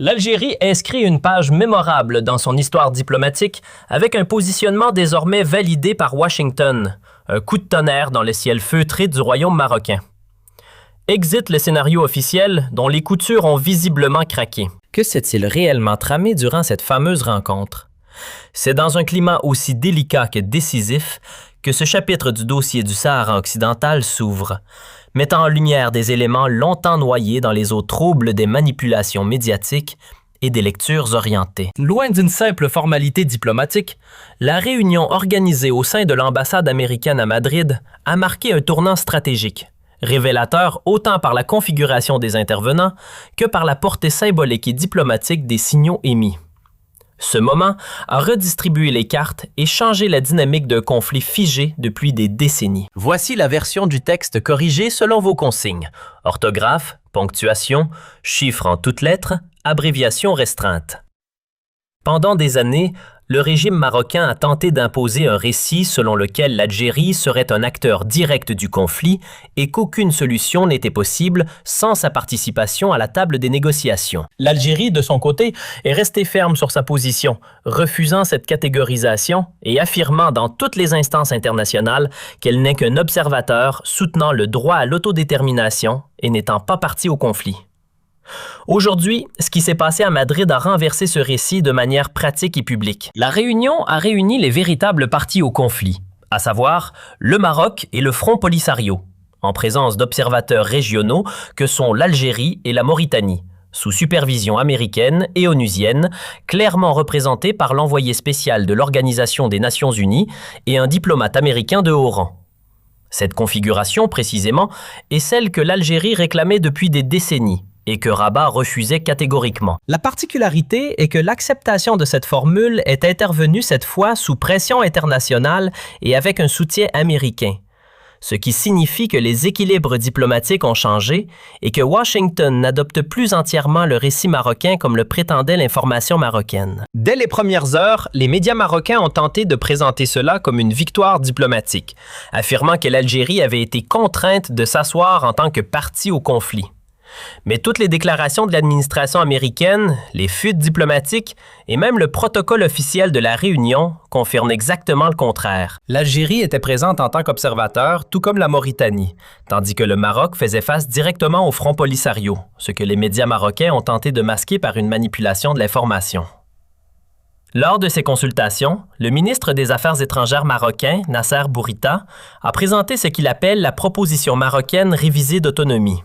L'Algérie inscrit une page mémorable dans son histoire diplomatique avec un positionnement désormais validé par Washington, un coup de tonnerre dans le ciel feutré du royaume marocain. Exit le scénario officiel dont les coutures ont visiblement craqué. Que s'est-il réellement tramé durant cette fameuse rencontre? C'est dans un climat aussi délicat que décisif que ce chapitre du dossier du Sahara occidental s'ouvre, mettant en lumière des éléments longtemps noyés dans les eaux troubles des manipulations médiatiques et des lectures orientées. Loin d'une simple formalité diplomatique, la réunion organisée au sein de l'ambassade américaine à Madrid a marqué un tournant stratégique, révélateur autant par la configuration des intervenants que par la portée symbolique et diplomatique des signaux émis. Ce moment a redistribué les cartes et changé la dynamique d'un conflit figé depuis des décennies. Voici la version du texte corrigée selon vos consignes. Orthographe, ponctuation, chiffres en toutes lettres, abréviation restreinte. Pendant des années, le régime marocain a tenté d'imposer un récit selon lequel l'Algérie serait un acteur direct du conflit et qu'aucune solution n'était possible sans sa participation à la table des négociations. L'Algérie, de son côté, est restée ferme sur sa position, refusant cette catégorisation et affirmant dans toutes les instances internationales qu'elle n'est qu'un observateur soutenant le droit à l'autodétermination et n'étant pas partie au conflit. Aujourd'hui, ce qui s'est passé à Madrid a renversé ce récit de manière pratique et publique. La réunion a réuni les véritables parties au conflit, à savoir le Maroc et le Front Polisario, en présence d'observateurs régionaux que sont l'Algérie et la Mauritanie, sous supervision américaine et onusienne, clairement représentés par l'envoyé spécial de l'Organisation des Nations Unies et un diplomate américain de haut rang. Cette configuration, précisément, est celle que l'Algérie réclamait depuis des décennies, et que Rabat refusait catégoriquement. La particularité est que l'acceptation de cette formule est intervenue cette fois sous pression internationale et avec un soutien américain, ce qui signifie que les équilibres diplomatiques ont changé et que Washington n'adopte plus entièrement le récit marocain comme le prétendait l'information marocaine. Dès les premières heures, les médias marocains ont tenté de présenter cela comme une victoire diplomatique, affirmant que l'Algérie avait été contrainte de s'asseoir en tant que partie au conflit. Mais toutes les déclarations de l'administration américaine, les fuites diplomatiques et même le protocole officiel de la réunion confirment exactement le contraire. L'Algérie était présente en tant qu'observateur, tout comme la Mauritanie, tandis que le Maroc faisait face directement au Front Polisario, ce que les médias marocains ont tenté de masquer par une manipulation de l'information. Lors de ces consultations, le ministre des Affaires étrangères marocain, Nasser Bourita, a présenté ce qu'il appelle la proposition marocaine révisée d'autonomie.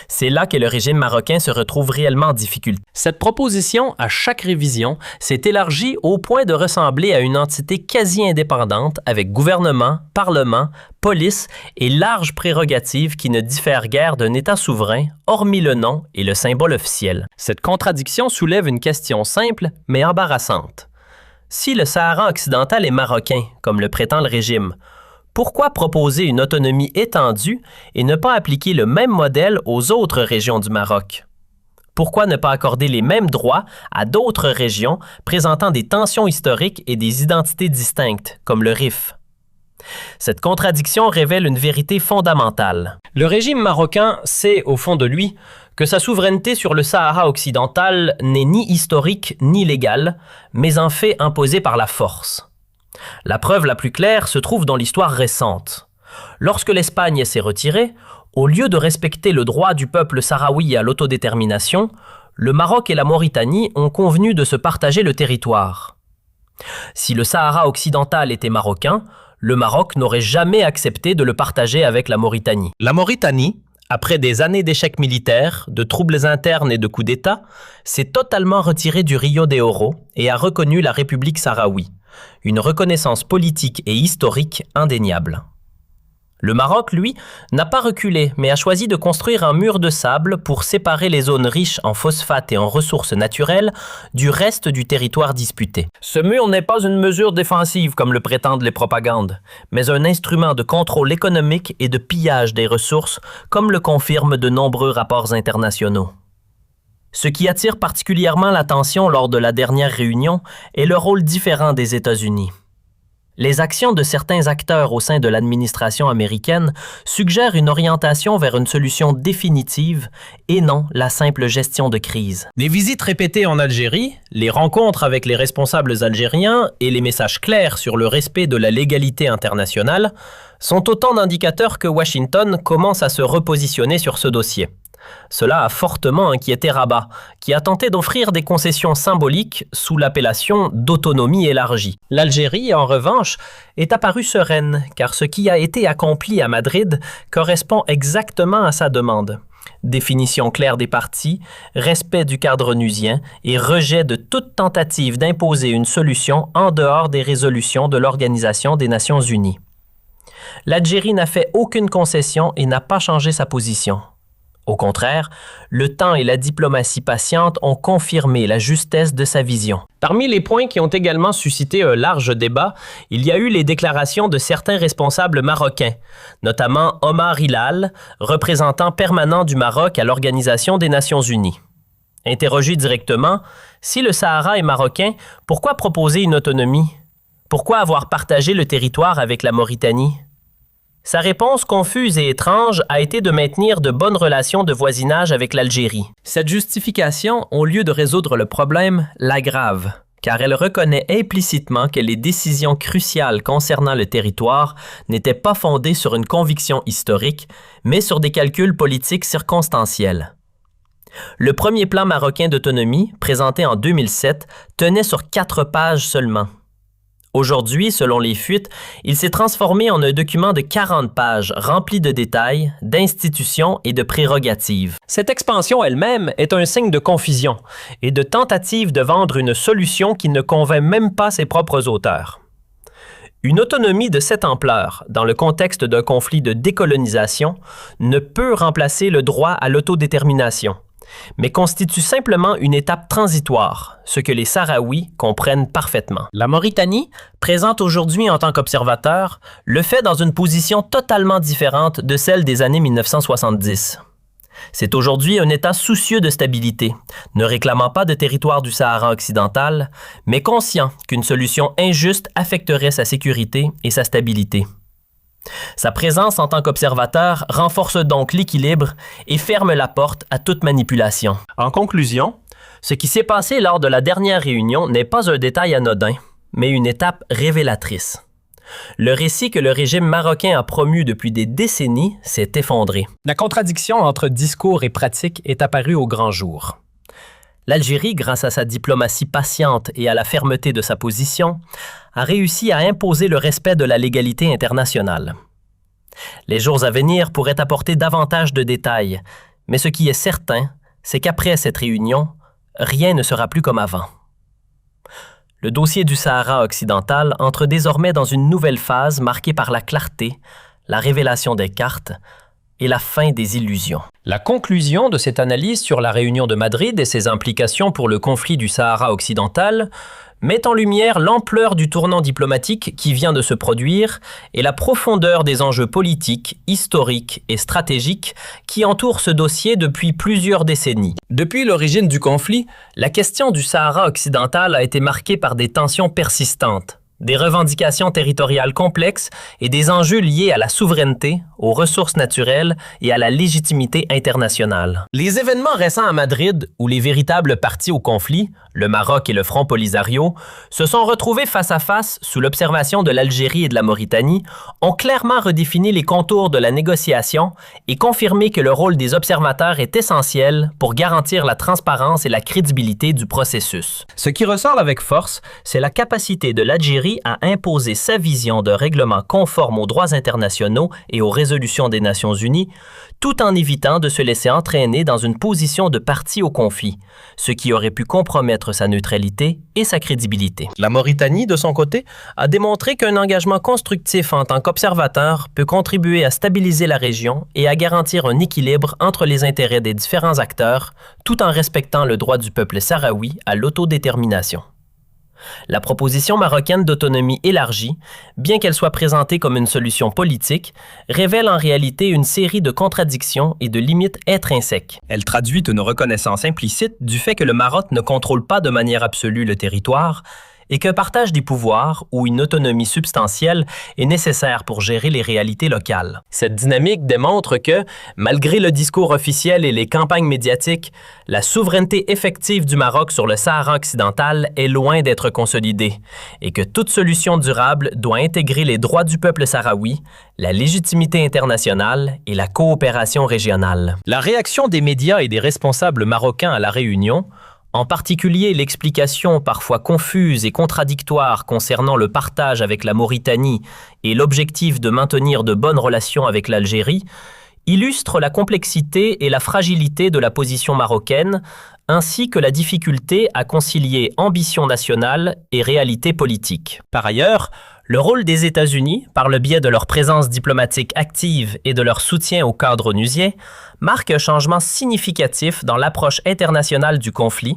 C'est là que le régime marocain se retrouve réellement en difficulté. Cette proposition, à chaque révision, s'est élargie au point de ressembler à une entité quasi indépendante avec gouvernement, parlement, police et larges prérogatives qui ne diffèrent guère d'un État souverain, hormis le nom et le symbole officiel. Cette contradiction soulève une question simple mais embarrassante. Si le Sahara occidental est marocain, comme le prétend le régime, pourquoi proposer une autonomie étendue et ne pas appliquer le même modèle aux autres régions du Maroc? Pourquoi ne pas accorder les mêmes droits à d'autres régions présentant des tensions historiques et des identités distinctes, comme le Rif? Cette contradiction révèle une vérité fondamentale. Le régime marocain sait, au fond de lui, que sa souveraineté sur le Sahara occidental n'est ni historique ni légale, mais en fait imposée par la force. La preuve la plus claire se trouve dans l'histoire récente. Lorsque l'Espagne s'est retirée, au lieu de respecter le droit du peuple sahraoui à l'autodétermination, le Maroc et la Mauritanie ont convenu de se partager le territoire. Si le Sahara occidental était marocain, le Maroc n'aurait jamais accepté de le partager avec la Mauritanie. La Mauritanie, après des années d'échecs militaires, de troubles internes et de coups d'État, s'est totalement retirée du Rio de Oro et a reconnu la République sahraoui. Une reconnaissance politique et historique indéniable. Le Maroc, lui, n'a pas reculé, mais a choisi de construire un mur de sable pour séparer les zones riches en phosphate et en ressources naturelles du reste du territoire disputé. Ce mur n'est pas une mesure défensive comme le prétendent les propagandes, mais un instrument de contrôle économique et de pillage des ressources, comme le confirment de nombreux rapports internationaux. Ce qui attire particulièrement l'attention lors de la dernière réunion est le rôle différent des États-Unis. Les actions de certains acteurs au sein de l'administration américaine suggèrent une orientation vers une solution définitive et non la simple gestion de crise. Les visites répétées en Algérie, les rencontres avec les responsables algériens et les messages clairs sur le respect de la légalité internationale sont autant d'indicateurs que Washington commence à se repositionner sur ce dossier. Cela a fortement inquiété Rabat, qui a tenté d'offrir des concessions symboliques sous l'appellation d'autonomie élargie. L'Algérie, en revanche, est apparue sereine, car ce qui a été accompli à Madrid correspond exactement à sa demande. Définition claire des parties, respect du cadre onusien et rejet de toute tentative d'imposer une solution en dehors des résolutions de l'Organisation des Nations Unies. L'Algérie n'a fait aucune concession et n'a pas changé sa position. Au contraire, le temps et la diplomatie patiente ont confirmé la justesse de sa vision. Parmi les points qui ont également suscité un large débat, il y a eu les déclarations de certains responsables marocains, notamment Omar Hilal, représentant permanent du Maroc à l'Organisation des Nations Unies. Interrogé directement, si le Sahara est marocain, pourquoi proposer une autonomie? Pourquoi avoir partagé le territoire avec la Mauritanie? Sa réponse confuse et étrange a été de maintenir de bonnes relations de voisinage avec l'Algérie. Cette justification, au lieu de résoudre le problème, l'aggrave, car elle reconnaît implicitement que les décisions cruciales concernant le territoire n'étaient pas fondées sur une conviction historique, mais sur des calculs politiques circonstanciels. Le premier plan marocain d'autonomie, présenté en 2007, tenait sur 4 pages seulement. Aujourd'hui, selon les fuites, il s'est transformé en un document de 40 pages rempli de détails, d'institutions et de prérogatives. Cette expansion elle-même est un signe de confusion et de tentative de vendre une solution qui ne convainc même pas ses propres auteurs. Une autonomie de cette ampleur, dans le contexte d'un conflit de décolonisation, ne peut remplacer le droit à l'autodétermination, mais constitue simplement une étape transitoire, ce que les Sahraouis comprennent parfaitement. La Mauritanie, présente aujourd'hui en tant qu'observateur, le fait dans une position totalement différente de celle des années 1970. C'est aujourd'hui un État soucieux de stabilité, ne réclamant pas de territoire du Sahara occidental, mais conscient qu'une solution injuste affecterait sa sécurité et sa stabilité. Sa présence en tant qu'observateur renforce donc l'équilibre et ferme la porte à toute manipulation. En conclusion, ce qui s'est passé lors de la dernière réunion n'est pas un détail anodin, mais une étape révélatrice. Le récit que le régime marocain a promu depuis des décennies s'est effondré. La contradiction entre discours et pratique est apparue au grand jour. L'Algérie, grâce à sa diplomatie patiente et à la fermeté de sa position, a réussi à imposer le respect de la légalité internationale. Les jours à venir pourraient apporter davantage de détails, mais ce qui est certain, c'est qu'après cette réunion, rien ne sera plus comme avant. Le dossier du Sahara occidental entre désormais dans une nouvelle phase marquée par la clarté, la révélation des cartes et la fin des illusions. La conclusion de cette analyse sur la réunion de Madrid et ses implications pour le conflit du Sahara occidental met en lumière l'ampleur du tournant diplomatique qui vient de se produire et la profondeur des enjeux politiques, historiques et stratégiques qui entourent ce dossier depuis plusieurs décennies. Depuis l'origine du conflit, la question du Sahara occidental a été marquée par des tensions persistantes, des revendications territoriales complexes et des enjeux liés à la souveraineté, aux ressources naturelles et à la légitimité internationale. Les événements récents à Madrid, où les véritables parties au conflit, le Maroc et le Front Polisario, se sont retrouvés face à face sous l'observation de l'Algérie et de la Mauritanie, ont clairement redéfini les contours de la négociation et confirmé que le rôle des observateurs est essentiel pour garantir la transparence et la crédibilité du processus. Ce qui ressort avec force, c'est la capacité de l'Algérie à imposer sa vision d'un règlement conforme aux droits internationaux et aux résolutions des Nations Unies, tout en évitant de se laisser entraîner dans une position de partie au conflit, ce qui aurait pu compromettre sa neutralité et sa crédibilité. La Mauritanie, de son côté, a démontré qu'un engagement constructif en tant qu'observateur peut contribuer à stabiliser la région et à garantir un équilibre entre les intérêts des différents acteurs, tout en respectant le droit du peuple sahraoui à l'autodétermination. La proposition marocaine d'autonomie élargie, bien qu'elle soit présentée comme une solution politique, révèle en réalité une série de contradictions et de limites intrinsèques. Elle traduit une reconnaissance implicite du fait que le Maroc ne contrôle pas de manière absolue le territoire et qu'un partage des pouvoirs ou une autonomie substantielle est nécessaire pour gérer les réalités locales. Cette dynamique démontre que, malgré le discours officiel et les campagnes médiatiques, la souveraineté effective du Maroc sur le Sahara occidental est loin d'être consolidée et que toute solution durable doit intégrer les droits du peuple sahraoui, la légitimité internationale et la coopération régionale. La réaction des médias et des responsables marocains à la réunion, en particulier l'explication parfois confuse et contradictoire concernant le partage avec la Mauritanie et l'objectif de maintenir de bonnes relations avec l'Algérie, illustre la complexité et la fragilité de la position marocaine, ainsi que la difficulté à concilier ambition nationale et réalité politique. Par ailleurs, le rôle des États-Unis, par le biais de leur présence diplomatique active et de leur soutien au cadre onusien, marque un changement significatif dans l'approche internationale du conflit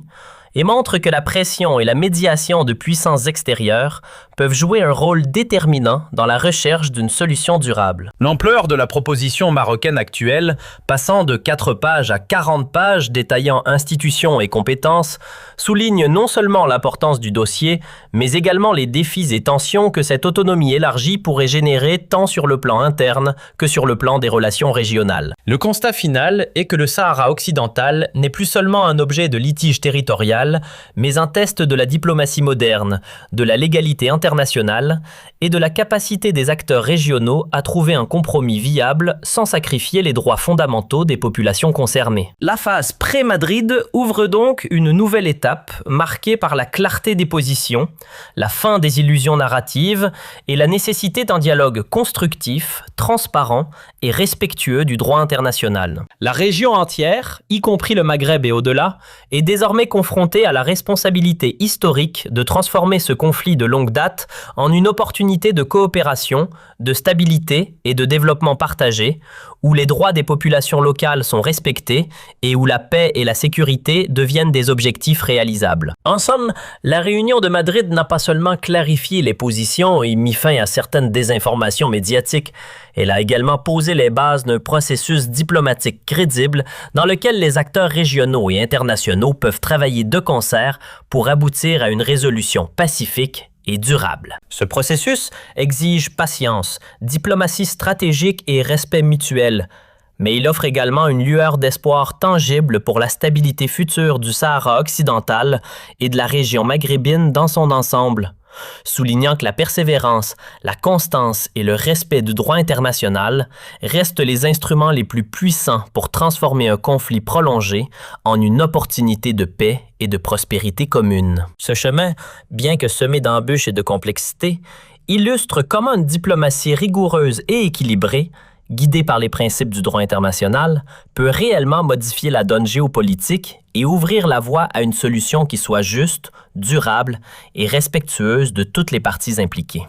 et montre que la pression et la médiation de puissances extérieures peuvent jouer un rôle déterminant dans la recherche d'une solution durable. L'ampleur de la proposition marocaine actuelle, passant de 4 pages à 40 pages détaillant institutions et compétences, souligne non seulement l'importance du dossier, mais également les défis et tensions que cette autonomie élargie pourrait générer tant sur le plan interne que sur le plan des relations régionales. Le constat final est que le Sahara occidental n'est plus seulement un objet de litige territorial, mais un test de la diplomatie moderne, de la légalité internationale et de la capacité des acteurs régionaux à trouver un compromis viable sans sacrifier les droits fondamentaux des populations concernées. La phase pré-Madrid ouvre donc une nouvelle étape marquée par la clarté des positions, la fin des illusions narratives et la nécessité d'un dialogue constructif, transparent et respectueux du droit international. La région entière, y compris le Maghreb et au-delà, est désormais confrontée à la responsabilité historique de transformer ce conflit de longue date en une opportunité de coopération, de stabilité et de développement partagé, où les droits des populations locales sont respectés et où la paix et la sécurité deviennent des objectifs réalisables. En somme, la réunion de Madrid n'a pas seulement clarifié les positions et mis fin à certaines désinformations médiatiques, elle a également posé les bases d'un processus diplomatique crédible dans lequel les acteurs régionaux et internationaux peuvent travailler de concert pour aboutir à une résolution pacifique et durable. Ce processus exige patience, diplomatie stratégique et respect mutuel, mais il offre également une lueur d'espoir tangible pour la stabilité future du Sahara occidental et de la région maghrébine dans son ensemble, soulignant que la persévérance, la constance et le respect du droit international restent les instruments les plus puissants pour transformer un conflit prolongé en une opportunité de paix et de prospérité commune. Ce chemin, bien que semé d'embûches et de complexité, illustre comment une diplomatie rigoureuse et équilibrée, guidée par les principes du droit international, peut réellement modifier la donne géopolitique et ouvrir la voie à une solution qui soit juste, durable et respectueuse de toutes les parties impliquées.